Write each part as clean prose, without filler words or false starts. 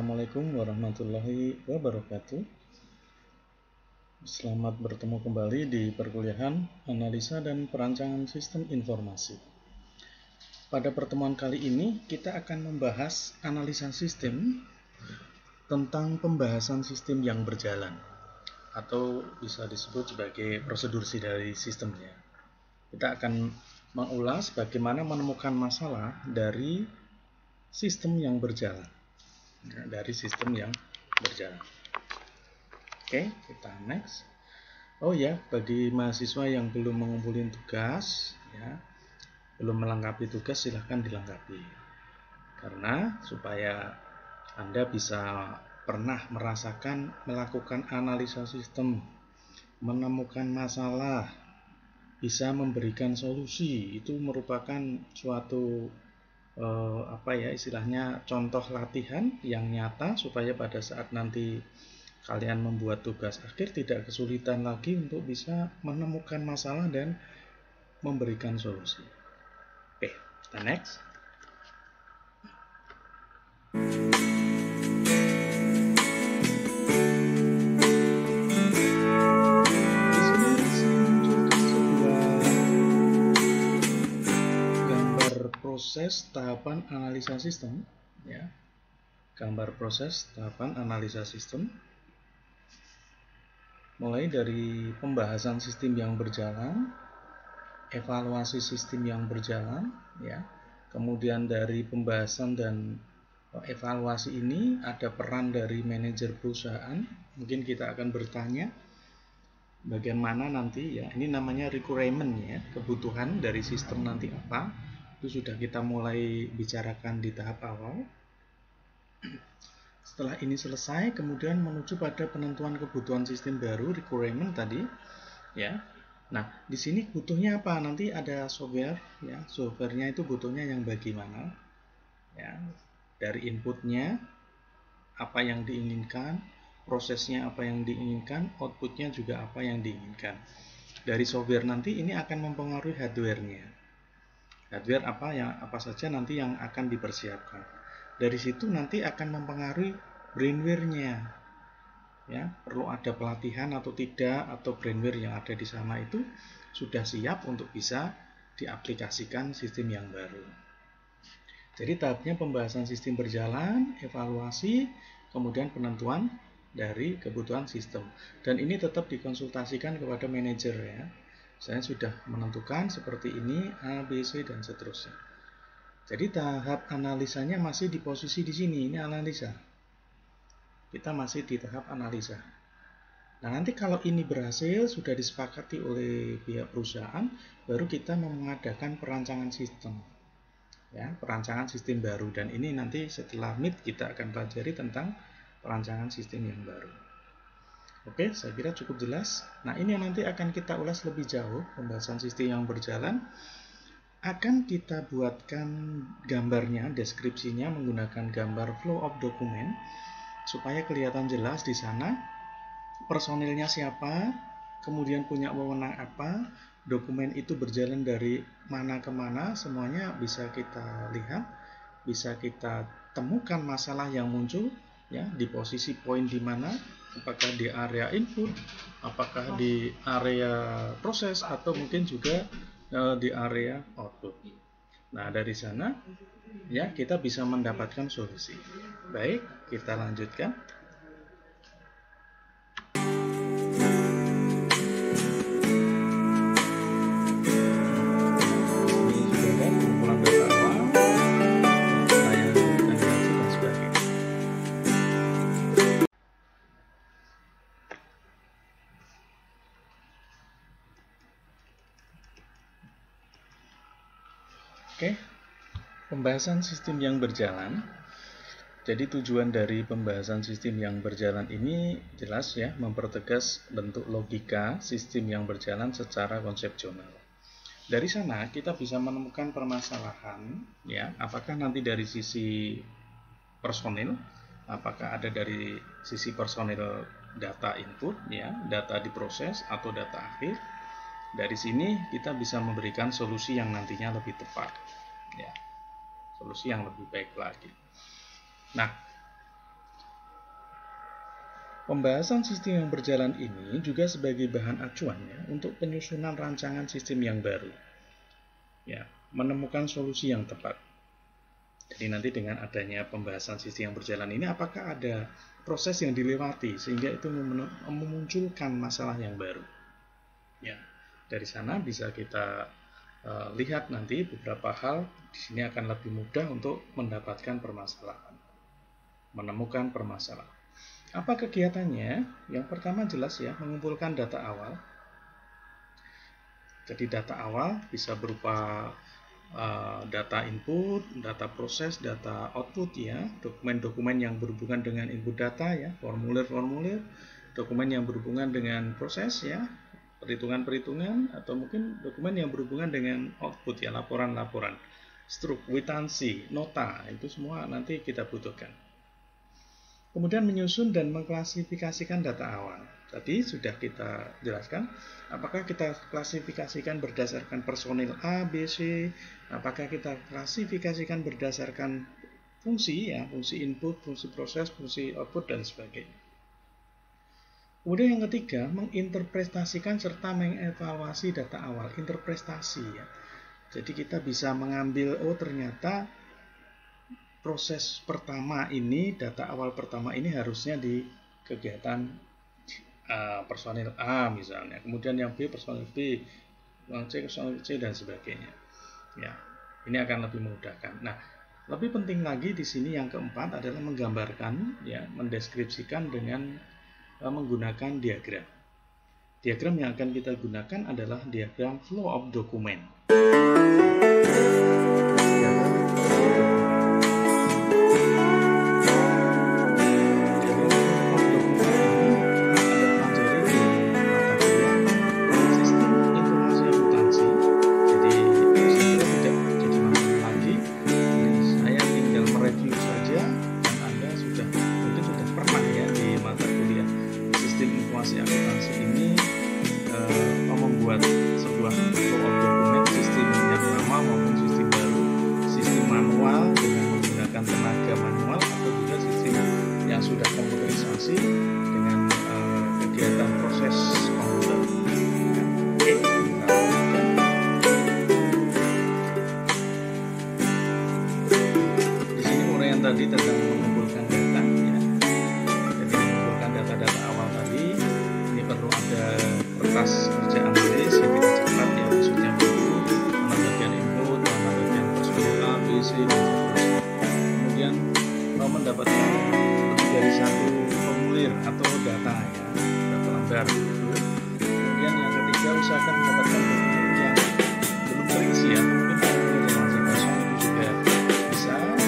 Assalamualaikum warahmatullahi wabarakatuh. Selamat bertemu kembali di perkuliahan Analisa dan Perancangan Sistem Informasi. Pada pertemuan kali ini kita akan membahas analisa sistem tentang pembahasan sistem yang berjalan atau bisa disebut sebagai prosedur dari sistemnya. Kita akan mengulas bagaimana menemukan masalah dari sistem yang berjalan. Oke, kita next. Oh ya, bagi mahasiswa yang belum mengumpulin tugas, ya, belum melengkapi tugas, silahkan dilengkapi. Karena supaya Anda bisa pernah merasakan melakukan analisa sistem, menemukan masalah, bisa memberikan solusi, itu merupakan suatu istilahnya contoh latihan yang nyata supaya pada saat nanti kalian membuat tugas akhir tidak kesulitan lagi untuk bisa menemukan masalah dan memberikan solusi. Oke, kita next. Di sini munculkan sebuah gambar proses tahapan analisa sistem, ya. Gambar proses tahapan analisa sistem. Mulai dari pembahasan sistem yang berjalan, evaluasi sistem yang berjalan, ya. Kemudian dari pembahasan dan evaluasi ini ada peran dari manajer perusahaan. Mungkin kita akan bertanya bagaimana nanti, ya. Ini namanya requirement, ya, kebutuhan dari sistem nanti apa. Itu sudah kita mulai bicarakan di tahap awal. Setelah ini selesai, kemudian menuju pada penentuan kebutuhan sistem baru, requirement tadi, ya. Nah, di sini butuhnya apa? Nanti ada software, ya. Softwarenya itu butuhnya yang bagaimana, ya. Dari inputnya, apa yang diinginkan, prosesnya apa yang diinginkan, outputnya juga apa yang diinginkan. Dari software nanti ini akan mempengaruhi hardware-nya. Hardware apa saja nanti yang akan dipersiapkan. Dari situ nanti akan mempengaruhi brainware-nya, ya. Perlu ada pelatihan atau tidak, atau brainware yang ada di sana itu sudah siap untuk bisa diaplikasikan sistem yang baru. Jadi tahapnya pembahasan sistem berjalan, evaluasi, kemudian penentuan dari kebutuhan sistem. Dan ini tetap dikonsultasikan kepada manajer, ya. Saya sudah menentukan seperti ini, A, B, C, dan seterusnya. Jadi tahap analisanya masih di posisi di sini, ini analisa. Kita masih di tahap analisa. Nah, nanti kalau ini berhasil, sudah disepakati oleh pihak perusahaan, baru kita mengadakan perancangan sistem. Ya, perancangan sistem baru. Dan ini nanti setelah MIT kita akan pelajari tentang perancangan sistem yang baru. Oke, saya kira cukup jelas. Nah, ini yang nanti akan kita ulas lebih jauh, pembahasan sistem yang berjalan. Akan kita buatkan gambarnya, deskripsinya menggunakan gambar flow of document supaya kelihatan jelas di sana personilnya siapa, kemudian punya wewenang apa, dokumen itu berjalan dari mana ke mana, semuanya bisa kita lihat, bisa kita temukan masalah yang muncul, ya, di posisi poin di mana, apakah di area input, apakah di area proses, atau mungkin juga di area output. Nah, dari sana, ya, kita bisa mendapatkan solusi. Baik, kita lanjutkan. Oke, pembahasan sistem yang berjalan. Jadi tujuan dari pembahasan sistem yang berjalan ini jelas, ya, mempertegas bentuk logika sistem yang berjalan secara konsepsional. Dari sana kita bisa menemukan permasalahan, ya, apakah nanti dari sisi personil, apakah ada dari sisi personil data input, ya, data diproses atau data akhir. Dari sini kita bisa memberikan solusi yang nantinya lebih tepat, ya, solusi yang lebih baik lagi. Nah, Pembahasan sistem yang berjalan ini juga sebagai bahan acuan ya, untuk penyusunan rancangan sistem yang baru. Ya, menemukan solusi yang tepat. Jadi nanti dengan adanya pembahasan sistem yang berjalan ini, apakah ada proses yang dilewati sehingga itu memunculkan masalah yang baru. Ya, dari sana bisa kita lihat nanti beberapa hal di sini akan lebih mudah untuk mendapatkan permasalahan, menemukan permasalahan. Apa kegiatannya? Yang pertama jelas ya, mengumpulkan data awal. Jadi data awal bisa berupa data input, data proses, data output ya, dokumen-dokumen yang berhubungan dengan input data ya, formulir-formulir, dokumen yang berhubungan dengan proses ya, perhitungan-perhitungan, atau mungkin dokumen yang berhubungan dengan output ya, laporan-laporan, struk, kwitansi, nota, itu semua nanti kita butuhkan. Kemudian menyusun dan mengklasifikasikan data awal. Tadi sudah kita jelaskan, apakah kita klasifikasikan berdasarkan personil A, B, C, apakah kita klasifikasikan berdasarkan fungsi, ya, fungsi input, fungsi proses, fungsi output, dan sebagainya. Kemudian yang ketiga, menginterpretasikan serta mengevaluasi data awal, interpretasi ya. Jadi kita bisa mengambil, oh ternyata proses pertama ini, data awal pertama ini harusnya di kegiatan personil A misalnya, kemudian yang B personil B, yang C personil C, dan sebagainya. Ya, ini akan lebih memudahkan. Nah, lebih penting lagi di sini yang keempat adalah menggambarkan, ya, mendeskripsikan dengan menggunakan diagram. Diagram yang akan kita gunakan adalah diagram flow of document. Tadi tentang mengumpulkan data ya. Jadi mengumpulkan data-data awal tadi, ini perlu ada kertas kerja analis yang kita catat ya, maksudnya buku, mana bagian input, mana bagian personil A, B, C, dan seterusnya. Kemudian mendapatkan lebih dari satu formulir atau data ya, data lembar gitu. Kemudian yang ketiga, usahakan mendapatkan formulir yang belum terisi ya, mungkin formulir yang masih kosong itu juga bisa ya.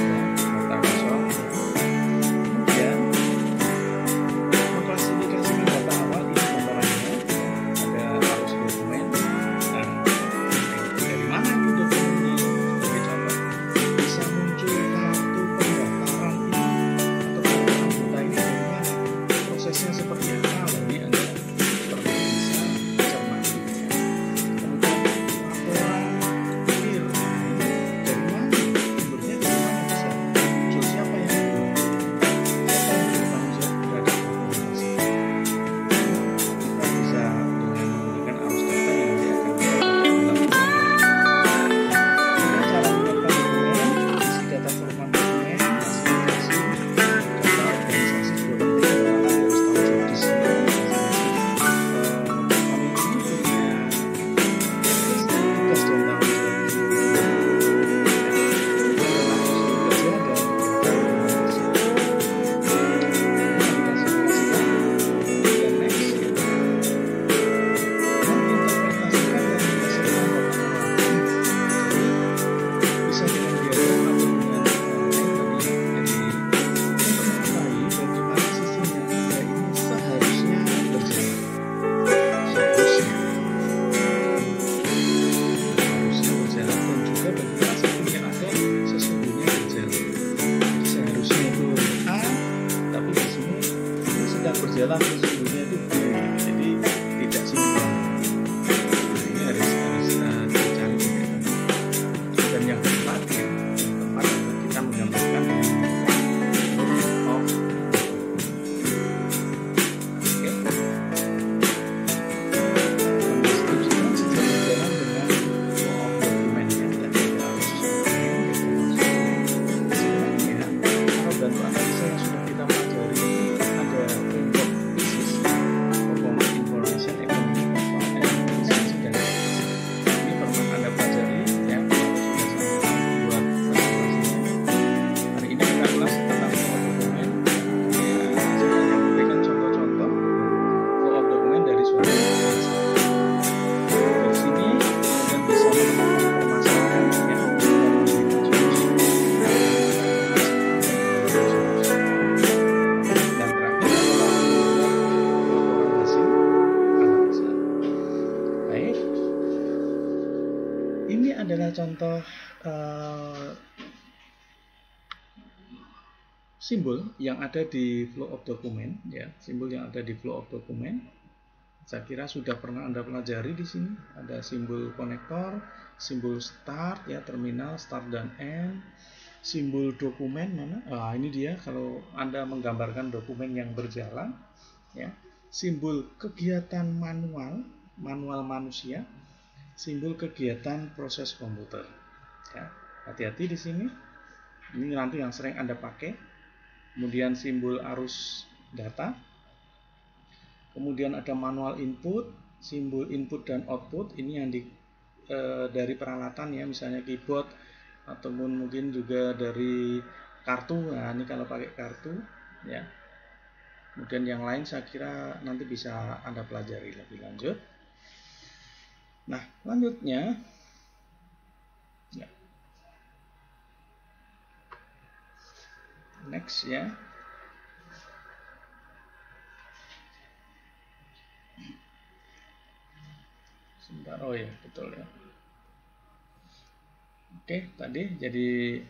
berjalan sesungguhnya itu jadi tidak sinkron. Nah, ini harus dicari dan yang keempat kita menggambarkan dengan contoh simbol yang ada di flow of document, ya, simbol yang ada di flow of document. Saya kira sudah pernah Anda pelajari di sini. Ada simbol konektor, simbol start, ya, terminal start dan end, simbol dokumen mana? Ini dia kalau Anda menggambarkan dokumen yang berjalan, ya. Simbol kegiatan manual manusia, simbol kegiatan proses komputer. Ya, hati-hati di sini. Ini nanti yang sering Anda pakai. Kemudian simbol arus data. Kemudian ada manual input, simbol input dan output. Ini yang dari peralatan, ya, misalnya keyboard ataupun mungkin juga dari kartu. Nah, ini kalau pakai kartu, ya. Kemudian yang lain saya kira nanti bisa Anda pelajari lebih lanjut. Nah, lanjutnya, ya. Next, ya. Sebentar, oh ya, betul, ya. Oke, tadi jadi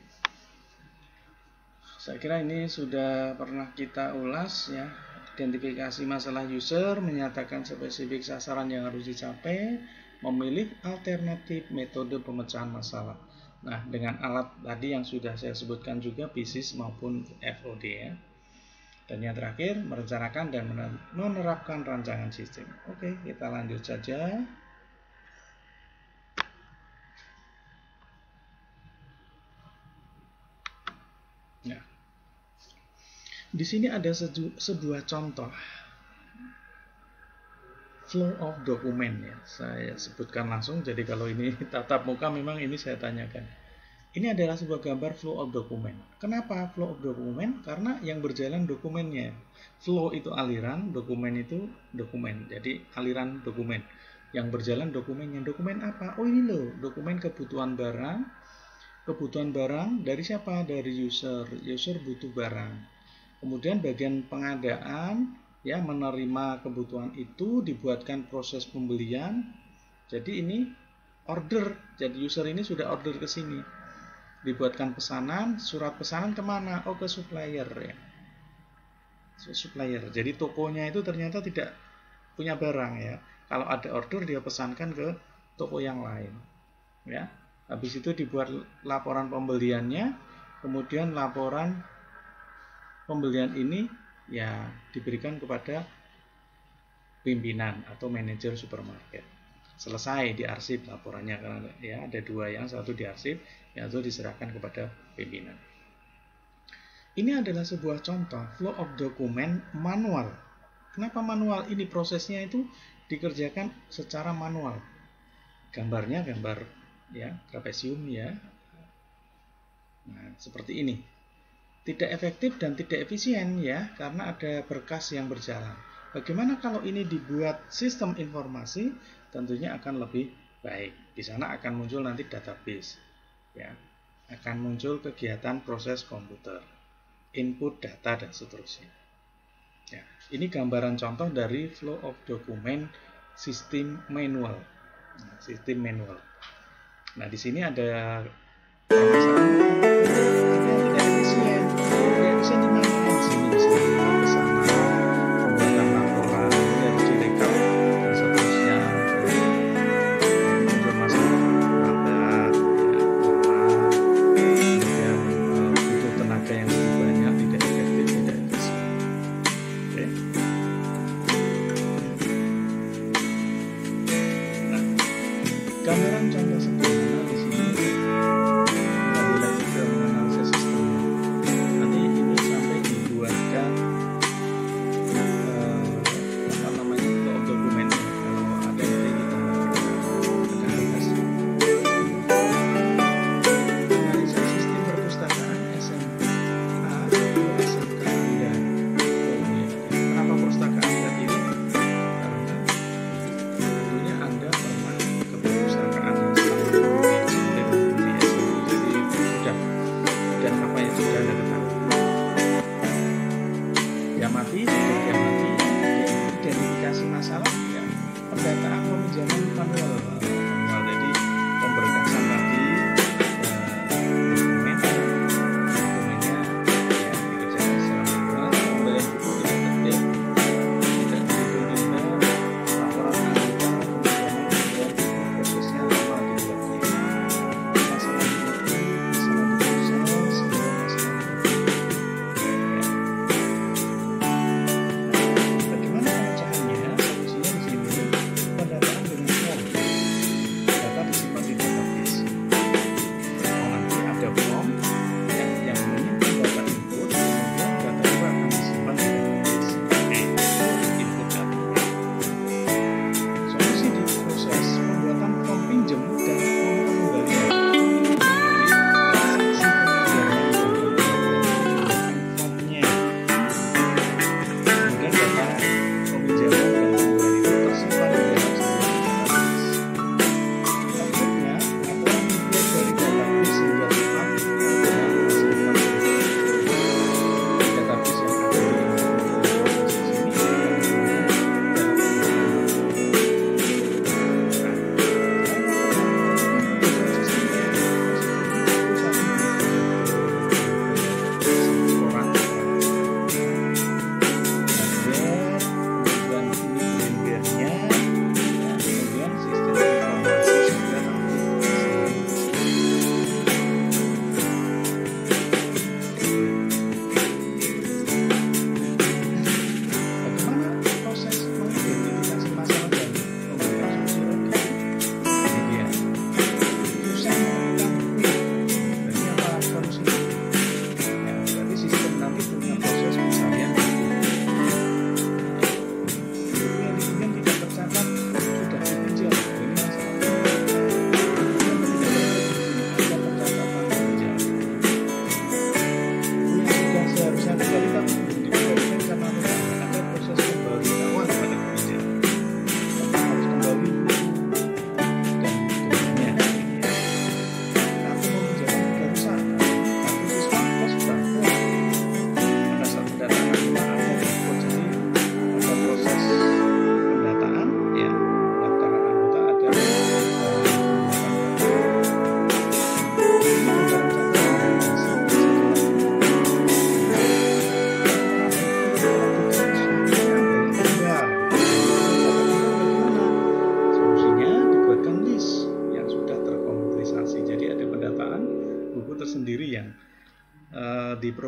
saya kira ini sudah pernah kita ulas, ya. Identifikasi masalah user, menyatakan spesifik sasaran yang harus dicapai, memilih alternatif metode pemecahan masalah. Nah, dengan alat tadi yang sudah saya sebutkan juga, BISIS maupun FOD, ya. Dan yang terakhir, merencanakan dan menerapkan rancangan sistem. Oke, kita lanjut saja. Nah, di sini ada sebuah contoh flow of document, ya. Saya sebutkan langsung. Jadi kalau ini tatap muka memang ini saya tanyakan. Ini adalah sebuah gambar flow of document. Kenapa flow of document? Karena yang berjalan dokumennya. Flow itu aliran, dokumen itu dokumen. Jadi aliran dokumen. Yang berjalan dokumennya. Dokumen apa? Oh, ini loh, dokumen kebutuhan barang. Kebutuhan barang dari siapa? Dari user. User butuh barang. Kemudian bagian pengadaan, ya, menerima kebutuhan itu, dibuatkan proses pembelian. Jadi ini order. Jadi user ini sudah order ke sini. Dibuatkan pesanan, surat pesanan kemana? Oh, ke supplier, ya. Supplier. Jadi tokonya itu ternyata tidak punya barang, ya. Kalau ada order dia pesankan ke toko yang lain, ya. Habis itu dibuat laporan pembeliannya, kemudian laporan pembelian ini, ya, diberikan kepada pimpinan atau manajer supermarket. Selesai, diarsip laporannya, karena, ya, ada dua, yang satu diarsip, yang satu diserahkan kepada pimpinan. Ini adalah sebuah contoh flow of document manual. Kenapa manual? Ini prosesnya itu dikerjakan secara manual. Gambarnya gambar, ya, trapesium, ya. Nah, seperti ini. Tidak efektif dan tidak efisien, ya, karena ada berkas yang berjalan. Bagaimana kalau ini dibuat sistem informasi? Tentunya akan lebih baik. Di sana akan muncul nanti database, ya, akan muncul kegiatan proses komputer, input data dan seterusnya. Ya, ini gambaran contoh dari flow of document sistem manual. Nah, sistem manual. Nah, di sini ada permasalahan tidak efisien. Tidak bisa dimainkan di sini ke sana. Pembuatan laporan harus direkap dan seterusnya. Muncul masalah lambat, ya, lama, kemudian butuh tenaga yang lebih banyak, tidak efektif, tidak efisien. Oke. Nah, gambaran contoh sederhana di sini. Kembali lagi ke menganalisis sistemnya. Nanti ini sampai dibuatkan apa namanya flow of dokumennya. Kalau ada nanti kita akan bahas. Analisis sistem perpustakaan SMA atau SMK Anda. Oh, ya. Kenapa perpustakaan tadi? Karena tentunya Anda pernah ke perpustakaan yang sama di SMP, di SMA. Jadi sudah apa yang sudah Anda ketahui. Diamati, identifikasi masalah, ya, pendataan peminjaman manual. Jadi pemberkasan tadi,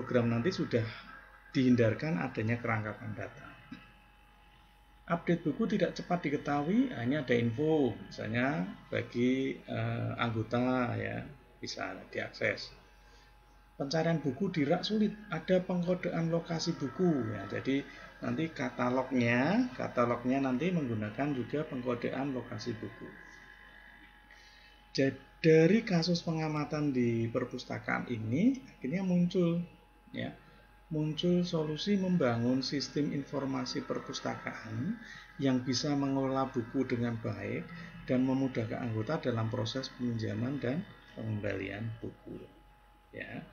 program nanti sudah dihindarkan adanya kerangkapan data. Update buku tidak cepat diketahui, ini ada info, misalnya bagi anggota ya bisa diakses. Pencarian buku di rak sulit, ada pengkodean lokasi buku ya. Jadi nanti katalognya nanti menggunakan juga pengkodean lokasi buku. Jadi dari kasus pengamatan di perpustakaan ini akhirnya muncul solusi membangun sistem informasi perpustakaan yang bisa mengelola buku dengan baik dan memudahkan anggota dalam proses peminjaman dan pengembalian buku. Ya,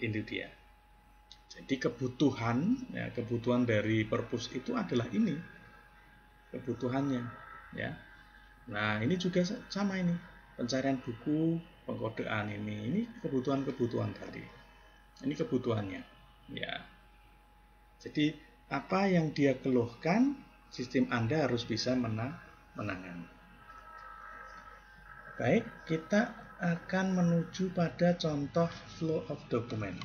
ini dia. Jadi kebutuhan dari perpus itu adalah ini kebutuhannya. Ya. Nah ini juga sama ini pencarian buku, pengkodean ini kebutuhan tadi. Ini kebutuhannya. Ya. Jadi apa yang dia keluhkan, sistem Anda harus bisa menangani. Baik, kita akan menuju pada contoh flow of document.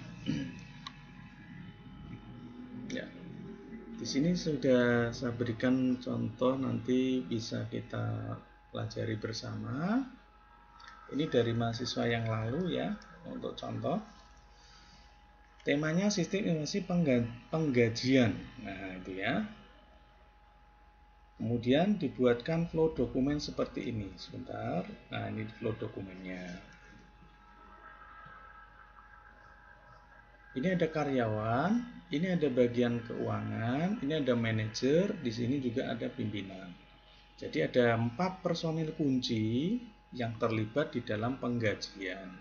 Ya. Di sini sudah saya berikan contoh, nanti bisa kita pelajari bersama. Ini dari mahasiswa yang lalu ya, untuk contoh. Temanya sistem informasi penggajian. Nah, itu ya. Kemudian dibuatkan flow dokumen seperti ini. Sebentar. Nah, ini flow dokumennya. Ini ada karyawan, ini ada bagian keuangan, ini ada manajer, di sini juga ada pimpinan. Jadi ada 4 personil kunci yang terlibat di dalam penggajian.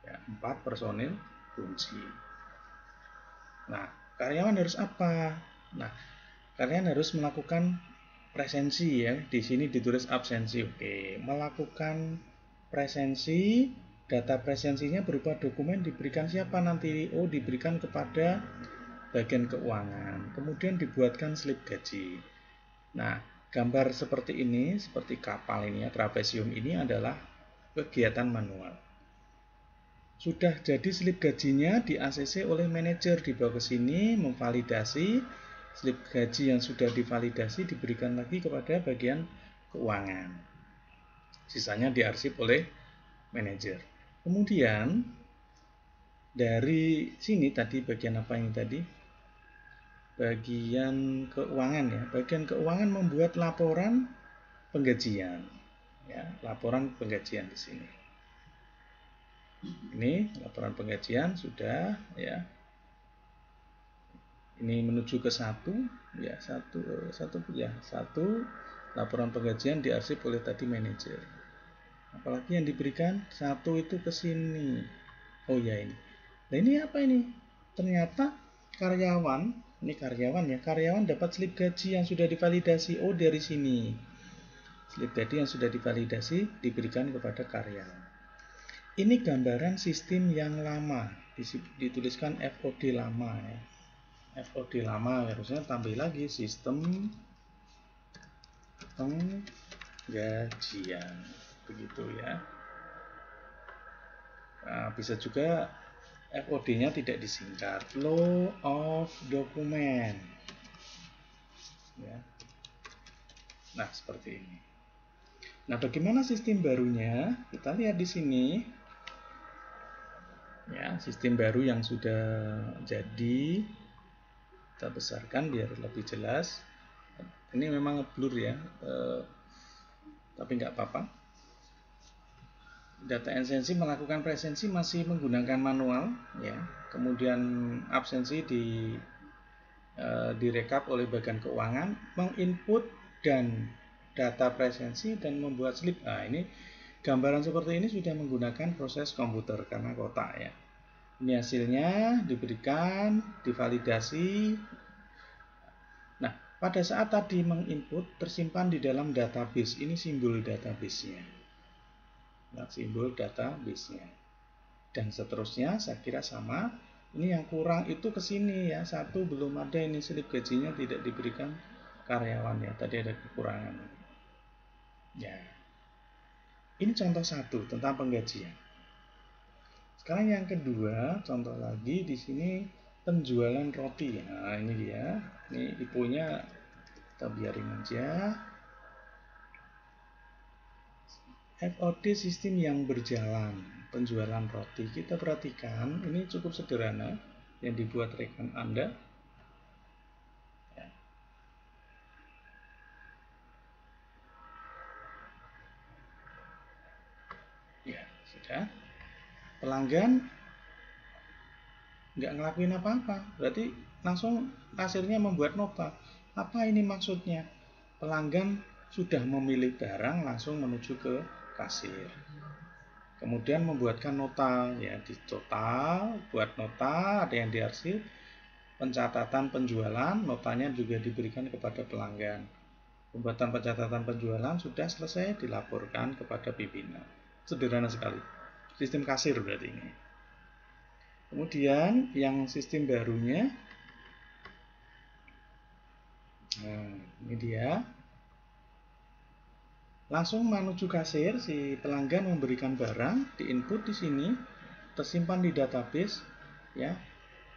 Ya, 4 personil kunci. Nah, karyawan harus apa? Nah, karyawan harus melakukan presensi ya. Di sini ditulis absensi. Oke, melakukan presensi, data presensinya berupa dokumen diberikan siapa nanti? Oh, diberikan kepada bagian keuangan. Kemudian dibuatkan slip gaji. Nah, gambar seperti ini, seperti kapal ini ya, trapesium ini adalah kegiatan manual. Sudah jadi slip gajinya di ACC oleh manajer, dibawa ke sini memvalidasi slip gaji yang sudah divalidasi diberikan lagi kepada bagian keuangan. Sisanya diarsip oleh manajer. Kemudian dari sini tadi bagian apa ini tadi? Bagian keuangan ya. Bagian keuangan membuat laporan penggajian. Ya, laporan penggajian di sini. Ini laporan penggajian sudah ya. Ini menuju ke satu laporan penggajian diarsip oleh tadi manajer. Apalagi yang diberikan satu itu ke sini. Oh ya ini. Nah ini apa ini? Ternyata karyawan, ini karyawan ya. Karyawan dapat slip gaji yang sudah divalidasi. Oh dari sini. Slip gaji yang sudah divalidasi diberikan kepada karyawan. Ini gambaran sistem yang lama, dituliskan FOD lama ya. FOD lama harusnya tambah lagi sistem penggajian, begitu ya. Nah, bisa juga FOD-nya tidak disingkat, flow of document. Ya. Nah, seperti ini. Nah, bagaimana sistem barunya? Kita lihat di sini. Ya, sistem baru yang sudah jadi kita besarkan biar lebih jelas. Ini memang blur ya, tapi nggak apa-apa. Data absensi melakukan presensi masih menggunakan manual, ya. Kemudian absensi direkap oleh bagian keuangan, menginput dan data presensi dan membuat slip. Nah, ini gambaran seperti ini sudah menggunakan proses komputer karena kotak ya. Ini hasilnya diberikan, divalidasi. Nah, pada saat tadi menginput tersimpan di dalam database. Ini simbol database-nya. Nah, simbol database-nya. Dan seterusnya saya kira sama. Ini yang kurang itu ke sini ya. Satu belum ada, ini slip gajinya tidak diberikan karyawan ya. Tadi ada kekurangan. Ya. Ini contoh satu tentang penggajian. Sekarang yang kedua, contoh lagi di sini penjualan roti. Nah, ini dia. Ini IPO-nya kita biarin aja. FOD sistem yang berjalan, penjualan roti. Kita perhatikan, ini cukup sederhana yang dibuat rekan Anda. Ya, sudah. Pelanggan nggak ngelakuin apa-apa, berarti langsung kasirnya membuat nota. Apa ini maksudnya? Pelanggan sudah memilih barang langsung menuju ke kasir. Kemudian membuatkan nota, ya di total, buat nota, ada yang diarsip, pencatatan penjualan, notanya juga diberikan kepada pelanggan. Pembuatan pencatatan penjualan sudah selesai, dilaporkan kepada pimpinan. Sederhana sekali. Sistem kasir berarti ini. Kemudian yang sistem barunya, nah ini dia. Langsung menuju kasir, si pelanggan memberikan barang, diinput di sini, tersimpan di database, ya.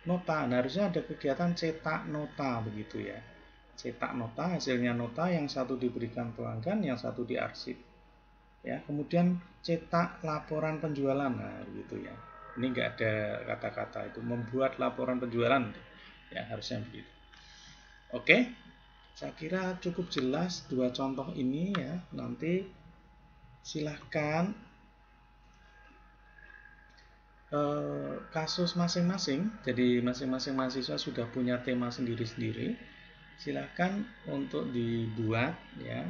Nota, nah, harusnya ada kegiatan cetak nota begitu ya. Cetak nota, hasilnya nota, yang satu diberikan pelanggan, yang satu diarsip. Ya, kemudian cetak laporan penjualan, nah begitu ya. Ini enggak ada kata-kata itu membuat laporan penjualan, ya harusnya begitu. Oke. Saya kira cukup jelas dua contoh ini ya. Nanti silahkan kasus masing-masing. Jadi masing-masing mahasiswa sudah punya tema sendiri-sendiri. Silahkan untuk dibuat ya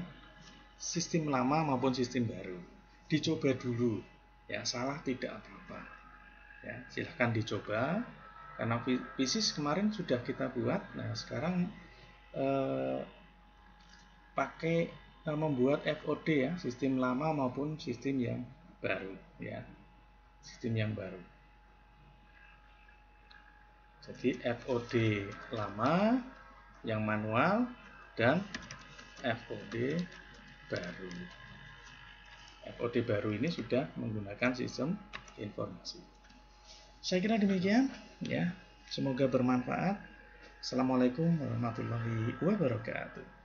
sistem lama maupun sistem baru. Dicoba dulu ya, salah tidak apa-apa. Ya, silahkan dicoba. Karena PISIS kemarin sudah kita buat. Nah sekarang pakai membuat FOD ya, sistem lama maupun sistem yang baru ya, sistem yang baru. Jadi FOD lama yang manual dan FOD baru. FOD baru ini sudah menggunakan sistem informasi. Saya kira demikian ya. Semoga bermanfaat. Assalamualaikum warahmatullahi wabarakatuh.